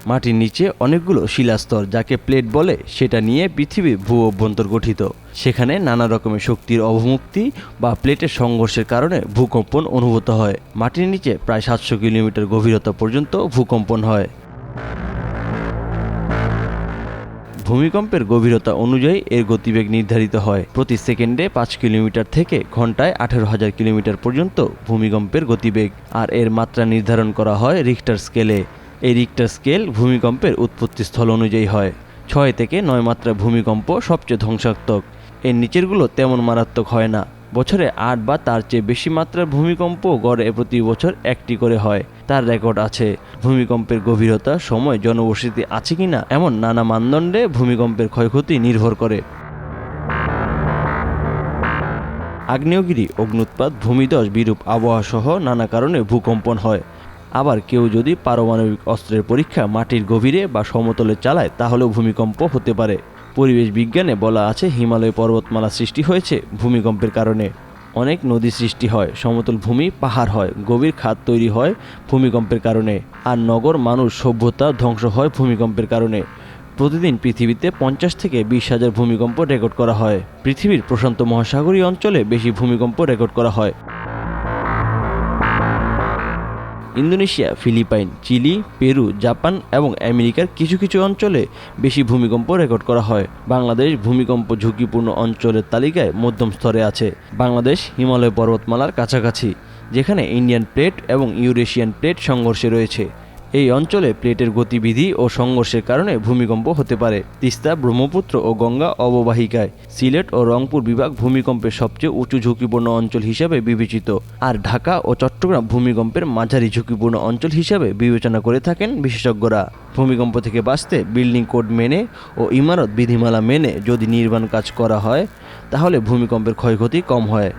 মাটির নিচে অনেকগুলো শিলাস্তর, যাকে প্লেট বলে, সেটা নিয়ে পৃথিবীর ভূ অভ্যন্তর গঠিত। সেখানে নানা রকমের শক্তির অবমুক্তি বা প্লেটের সংঘর্ষের কারণে ভূকম্পন অনুভূত হয়। মাটির নিচে প্রায় 700 কিলোমিটার গভীরতা পর্যন্ত ভূকম্পন হয়। ভূমিকম্পের গভীরতা অনুযায়ী এর গতিবেগ নির্ধারিত হয়। প্রতি সেকেন্ডে 5 কিলোমিটার থেকে ঘন্টায় 18,000 কিলোমিটার পর্যন্ত ভূমিকম্পের গতিবেগ। আর এর মাত্রা নির্ধারণ করা হয় রিক্টার স্কেলে। এই রিক্টার স্কেল ভূমিকম্পের উৎপত্তিস্থল অনুযায়ী হয়। 6 থেকে 9 মাত্রার ভূমিকম্প সবচেয়ে ধ্বংসাত্মক। এর নিচেরগুলো তেমন মারাত্মক হয় না। বছরে 8 বা তার চেয়ে বেশি মাত্রার ভূমিকম্প গড়ে প্রতি বছর একটি করে হয়, তার রেকর্ড আছে। ভূমিকম্পের গভীরতা, সময়, জনবসতি আছে কিনা এমন নানা মানদণ্ডে ভূমিকম্পের ক্ষয়ক্ষতি নির্ভর করে। আগ্নেয়গিরি, অগ্ন্যুৎপাত, ভূমিধস, বিরূপ আবহাওয়া সহ নানা কারণে ভূকম্পন হয়। আবার কেউ যদি পারমাণবিক অস্ত্রের পরীক্ষা মাটির গভীরে বা সমতলে চালায় তাহলেও ভূমিকম্প হতে পারে। পরিবেশ বিজ্ঞানে বলা আছে হিমালয় পর্বতমালা সৃষ্টি হয়েছে ভূমিকম্পের কারণে। অনেক নদী সৃষ্টি হয়, সমতল ভূমি পাহাড় হয়, গভীর খাত তৈরি হয় ভূমিকম্পের কারণে। আর নগর, মানুষ, সভ্যতা ধ্বংস হয় ভূমিকম্পের কারণে। প্রতিদিন পৃথিবীতে 50 থেকে 20,000 ভূমিকম্প রেকর্ড করা হয়। পৃথিবীর প্রশান্ত মহাসাগরীয় অঞ্চলে বেশি ভূমিকম্প রেকর্ড করা হয়। Indonesia, Philippines, Chile, Peru, Japan এবং আমেরিকার কিছু কিছু অঞ্চলে বেশি ভূমিকম্প রেকর্ড করা হয়। বাংলাদেশ ভূমিকম্প ঝুঁকিপূর্ণ অঞ্চলের তালিকায় মধ্যম স্তরে আছে। বাংলাদেশ হিমালয় পর্বতমালার কাছাকাছি, যেখানে ইন্ডিয়ান প্লেট এবং ইউরেশিয়ান প্লেট সংঘর্ষে রয়েছে। এই অঞ্চলে প্লেটের গতিবিধি ও সংঘর্ষের কারণে ভূমিকম্প হতে পারে। তিস্তা, ব্রহ্মপুত্র ও গঙ্গা অববাহিকায় সিলেট ও রংপুর বিভাগ ভূমিকম্পের সবচেয়ে উঁচু ঝুঁকিপূর্ণ অঞ্চল হিসাবে বিবেচিত। আর ঢাকা ও চট্টগ্রাম ভূমিকম্পের মাঝারি ঝুঁকিপূর্ণ অঞ্চল হিসাবে বিবেচনা করে থাকেন বিশেষজ্ঞরা। ভূমিকম্প থেকে বাঁচতে বিল্ডিং কোড মেনে ও ইমারত বিধিমালা মেনে যদি নির্মাণ কাজ করা হয় তাহলে ভূমিকম্পের ক্ষয়ক্ষতি কম হয়।